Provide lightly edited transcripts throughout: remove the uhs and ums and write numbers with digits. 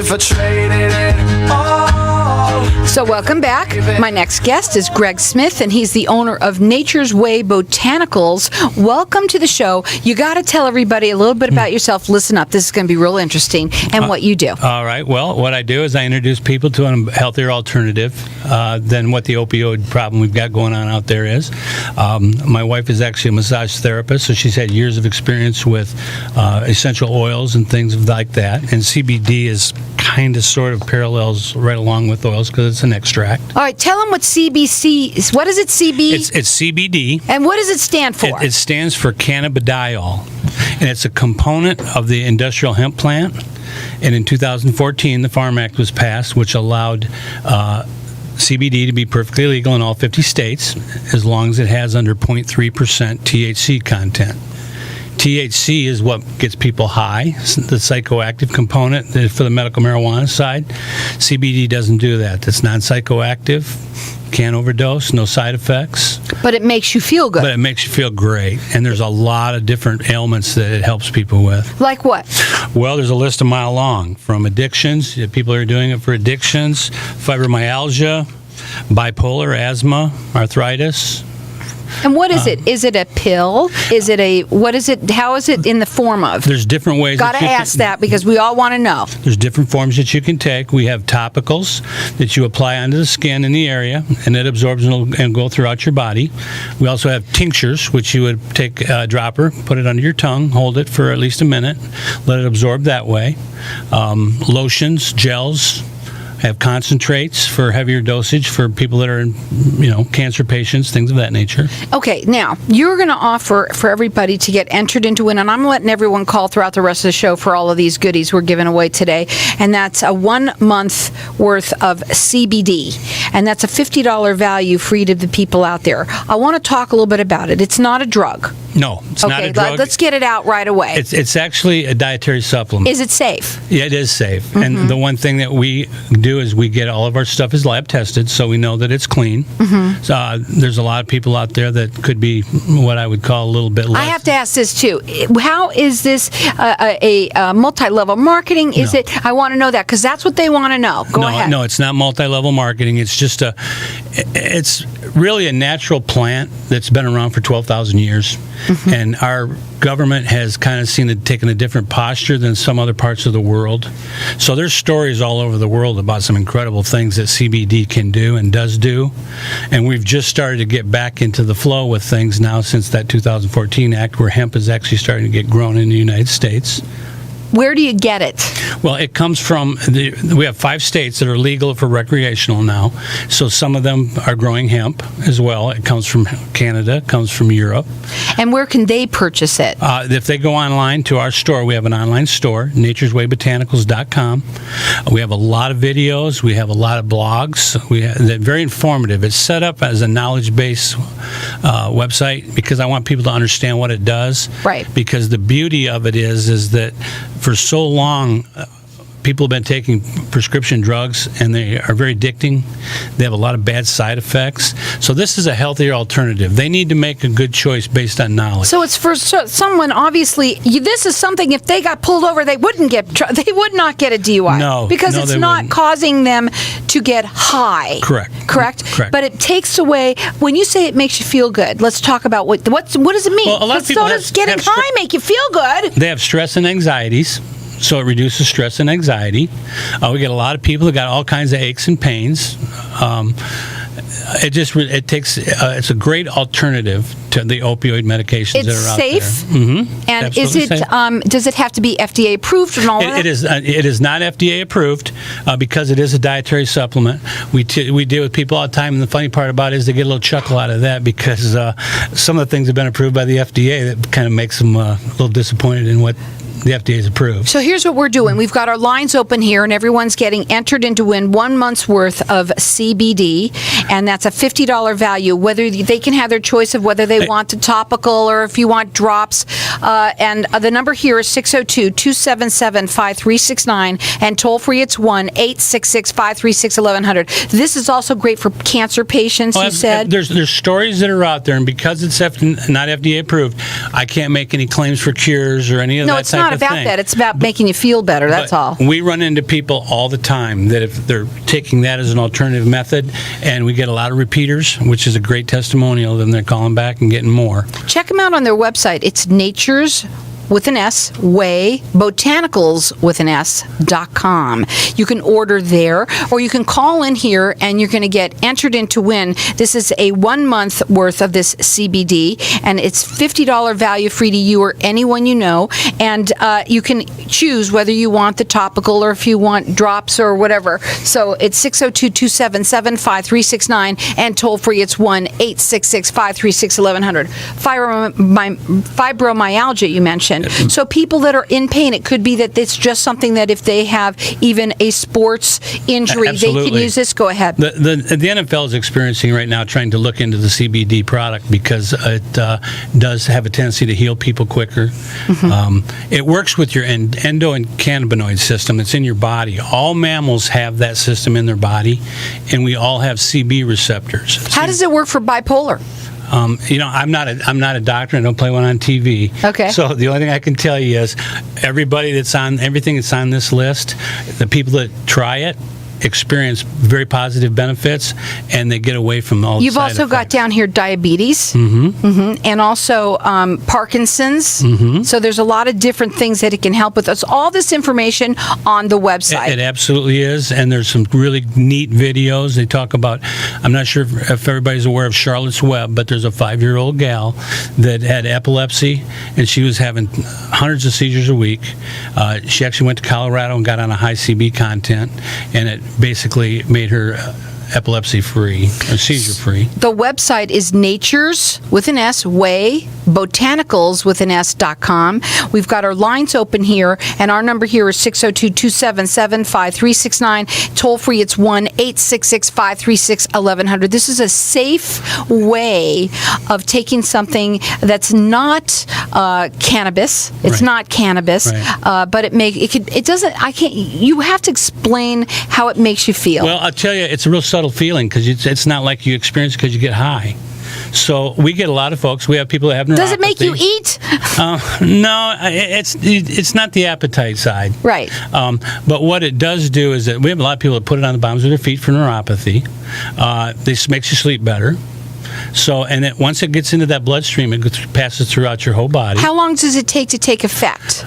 if I traded it all. So welcome back. My next guest is Greg Smith, and he's the owner of Nature's Way Botanicals. Welcome to the show. You got to tell everybody a little bit about yourself. Listen up. This is going to be real interesting, and what you do. All right. Well, what I do is I introduce people to a healthier alternative than what the opioid problem we've got going on out there is. My wife is actually a massage therapist, so she's had years of experience with essential oils and things like that. And CBD is kind of sort of parallels right along with oils because it's an extract. All right, tell them what CBC is. What is it, CB? It's CBD. And what does it stand for? It stands for cannabidiol, and it's a component of the industrial hemp plant. And in 2014, the Farm Act was passed, which allowed CBD to be perfectly legal in all 50 states as long as it has under 0.3% THC content. THC is what gets people high, the psychoactive component for the medical marijuana side. CBD doesn't do that. It's non-psychoactive, can't overdose, no side effects. But it makes you feel good. But it makes you feel great. And there's a lot of different ailments that it helps people with. Like what? Well, there's a list a mile long. From addictions, people are doing it for addictions, fibromyalgia, bipolar, asthma, arthritis. And what is it? Is it a pill? Is it what is it? How is it in the form of? There's different ways. Got to ask that because we all want to know. There's different forms that you can take. We have topicals that you apply onto the skin in the area, and it absorbs and go throughout your body. We also have tinctures, which you would take a dropper, put it under your tongue, hold it for at least a minute, let it absorb that way. Lotions, gels. Have concentrates for heavier dosage for people that are, cancer patients, things of that nature. Okay, now, you're going to offer for everybody to get entered into it, and I'm letting everyone call throughout the rest of the show for all of these goodies we're giving away today, and that's a 1 month worth of CBD, and that's a $50 value free to the people out there. I want to talk a little bit about it. It's not a drug. No, it's not a drug. Let's get it out right away. It's actually a dietary supplement. Is it safe? Yeah, it is safe. And the one thing that we do is we get all of our stuff is lab tested, so we know that it's clean. So, there's a lot of people out there that could be what I would call a little bit less. I have to ask this too. How is this a multi-level marketing? Is it? I want to know that because that's what they want to know. Go ahead. No, it's not multi-level marketing. It's just it's really a natural plant that's been around for 12,000 years. And our government has kind of taken a different posture than some other parts of the world. So there's stories all over the world about some incredible things that CBD can do and does do. And we've just started to get back into the flow with things now since that 2014 act where hemp is actually starting to get grown in the United States. Where do you get it? Well, it comes from, we have 5 states that are legal for recreational now. So some of them are growing hemp as well. It comes from Canada, it comes from Europe. And where can they purchase it? If they go online to our store, we have an online store, natureswaybotanicals.com. We have a lot of videos. We have a lot of blogs. They're very informative. It's set up as a knowledge-based website because I want people to understand what it does. Right. Because the beauty of it is that for so long, people have been taking prescription drugs, and they are very addicting. They have a lot of bad side effects. So this is a healthier alternative. They need to make a good choice based on knowledge. So it's for someone, obviously, this is something, if they got pulled over, they would not get a DUI. No. Because it's not wouldn't. Causing them to get high. Correct. But it takes away, when you say it makes you feel good, let's talk about what does it mean? Well, a lot of people does getting high make you feel good? They have stress and anxieties. So it reduces stress and anxiety. We get a lot of people that got all kinds of aches and pains. It's a great alternative to the opioid medications that are out there. It's safe? Mm-hmm. And does it have to be FDA approved and all that? It is not FDA approved because it is a dietary supplement. We deal with people all the time, and the funny part about it is they get a little chuckle out of that because some of the things have been approved by the FDA that kind of makes them a little disappointed in what the FDA has approved. So here's what we're doing. We've got our lines open here, and everyone's getting entered into win 1 month's worth of CBD, and that's a $50 value. Whether they can have their choice of whether they want a topical or if you want drops. And the number here is 602-277-5369, and toll free it's 1-866-536-1100. This is also great for cancer patients. You said there's stories that are out there, and because it's not FDA approved, I can't make any claims for cures or any of that type of about thing. that. It's about making you feel better. That's But all. We run into people all the time that if they're taking that as an alternative method, and we get a lot of repeaters, which is a great testimonial, then they're calling back and getting more. Check them out on their website. It's Nature's with an S, Way Botanicals with an S.com. You can order there, or you can call in here and you're going to get entered in to win. This is a 1 month worth of this CBD, and it's $50 value free to you or anyone you know. And you can choose whether you want the topical or if you want drops or whatever. So it's 602-277-5369 and toll free it's 1-866-536-1100. Fibromyalgia, you mentioned. So people that are in pain, it could be that it's just something that if they have even a sports injury, they can use this. Go ahead. The NFL is experiencing right now trying to look into the CBD product because it does have a tendency to heal people quicker. It works with your endo and cannabinoid system that's in your body. All mammals have that system in their body, and we all have CB receptors. How does it work for bipolar? I'm not a doctor. I don't play one on TV. Okay. So the only thing I can tell you is everybody that's on everything that's on this list, the people that try it experience very positive benefits, and they get away from all the You've side also got effects. down here diabetes, and also Parkinson's. So there's a lot of different things that it can help with. Us. All this information on the website. It absolutely is, and there's some really neat videos. They talk about, I'm not sure if everybody's aware of Charlotte's Web, but there's a 5-year-old gal that had epilepsy, and she was having hundreds of seizures a week. She actually went to Colorado and got on a high CB content, and it basically made her epilepsy free or seizure free. The website is Nature's with an S, Way Botanicals with an S.com. We've got our lines open here, and our number here is 602-277-5369. Toll free, it's 1-866-536-1100. This is a safe way of taking something that's not cannabis. It's not cannabis, but you have to explain how it makes you feel. Well, I'll tell you, it's a real subtle feeling because it's not like you experience it because you get high. So we get a lot of folks. We have people that have neuropathy. Does it make you eat? No, it's not the appetite side. Right. But what it does do is that we have a lot of people that put it on the bottoms of their feet for neuropathy. This makes you sleep better. So, and once it gets into that bloodstream, it passes throughout your whole body. How long does it take to take effect?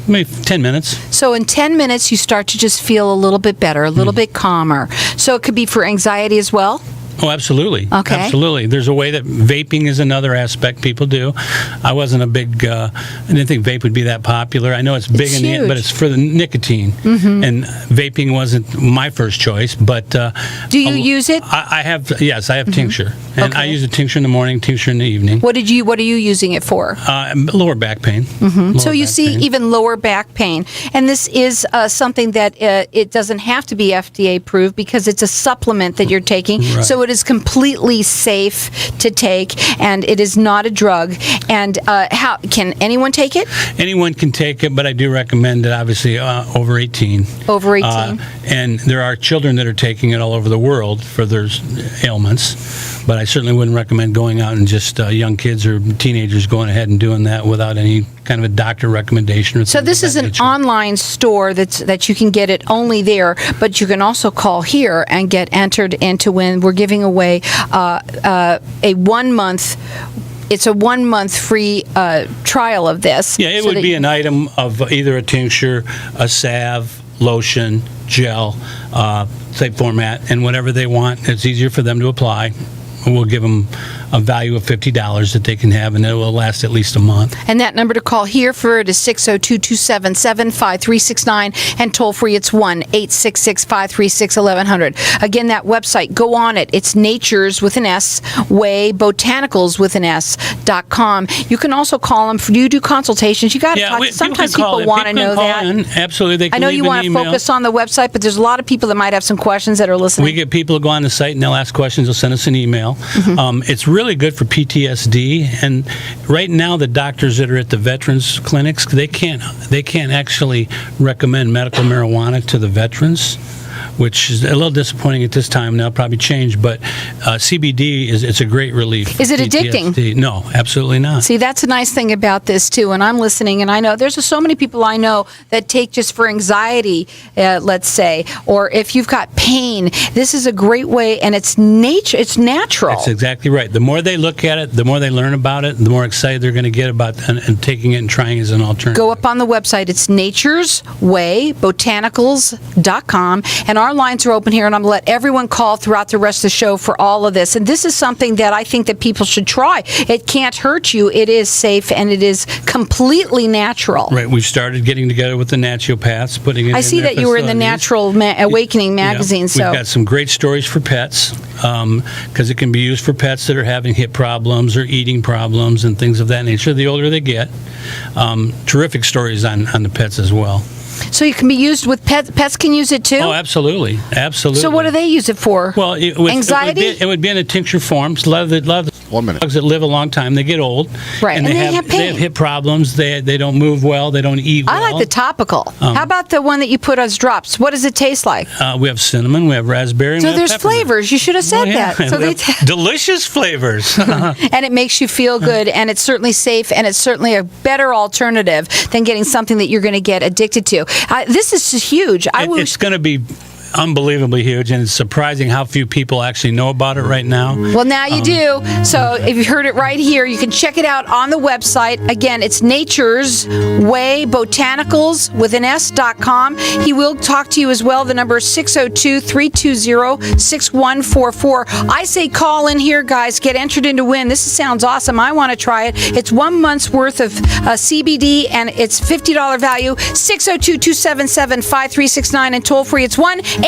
Maybe 10 minutes. So in 10 minutes, you start to just feel a little bit better, a little bit calmer. So it could be for anxiety as well? Oh, absolutely. Okay. Absolutely. There's a way that vaping is another aspect people do. I wasn't a big, I didn't think vape would be that popular. I know it's big in the end, but it's for the nicotine. And vaping wasn't my first choice, but... do you use it? I have tincture. And I use a tincture in the morning, tincture in the evening. What are you using it for? Lower back pain. So you see even lower back pain. And this is something that it doesn't have to be FDA approved because it's a supplement that you're taking. Right. So it is completely safe to take, and it is not a drug. And how can anyone take it? Anyone can take it, but I do recommend it, obviously, over 18. Over 18. And there are children that are taking it all over the world for their ailments. But I certainly wouldn't recommend going out and just young kids or teenagers going ahead and doing that without any kind of a doctor recommendation. So this is an online store that you can get it only there, but you can also call here and get entered into win. We're giving away a 1 month. It's a 1 month free trial of this. Yeah, it would be an item of either a tincture, a salve, lotion, gel, type format, and whatever they want. It's easier for them to apply. We'll give them a value of $50 that they can have, and it will last at least a month. And that number to call here for it is 602-277-5369, and toll free it's 1-866-536-1100. Again, that website, go on it. It's Nature's with an S, Way Botanicals with an S.com. You can also call them. Do you do consultations? You got to talk. Sometimes people want to know that. Absolutely, they can I know leave you an want to email. focus on the website, but there's a lot of people that might have some questions that are listening. We get people to go on the site and they'll ask questions. They'll send us an email. It's really good for PTSD, and right now the doctors that are at the veterans clinics, they can't actually recommend medical marijuana to the veterans, which is a little disappointing at this time. That'll probably change, but CBD it's a great relief. Is it addicting? PTSD. No, absolutely not. See, that's a nice thing about this too. And I'm listening, and I know there's so many people I know that take just for anxiety, let's say, or if you've got pain. This is a great way, and it's nature. It's natural. That's exactly right. The more they look at it, the more they learn about it, the more excited they're going to get about and taking it and trying it as an alternative. Go up on the website. It's Nature's Way Botanicals.com, and our lines are open here. And I'm going to let everyone call throughout the rest of the show for all of this. And this is something that I think that people should try. It can't hurt you. It is safe, and it is completely natural. Right. We've started getting together with the naturopaths, putting it. I see that you were in the Natural Awakening magazine. So we've got some great stories for pets, because it can be used for pets that are having hip problems or eating problems and things of that nature. The older they get, terrific stories on the pets as well. So it can be used with pets. Pets can use it too? Oh, absolutely. Absolutely. So what do they use it for? Well, anxiety? It would be in a tincture form. So a lot of the dogs that live a long time, they get old. Right. And they have pain. They have hip problems. They don't move well. They don't eat well. I like the topical. How about the one that you put as drops? What does it taste like? We have cinnamon. We have raspberry. And so we have there's peppermint. flavors. You should have said that. So delicious flavors. And it makes you feel good, and it's certainly safe, and it's certainly a better alternative than getting something that you're going to get addicted to. This is huge. It's going to be unbelievably huge, and it's surprising how few people actually know about it right now. Well, now you do. So if you heard it right here, you can check it out on the website. Again, it's Nature's Way Botanicals with an S.com. He will talk to you as well. The number is 602-320-6144. I say call in here, guys. Get entered in to win. This sounds awesome. I want to try it. It's 1 month's worth of CBD, and it's $50 value. 602-277-5369, and toll free. It's 1-866-536-1100.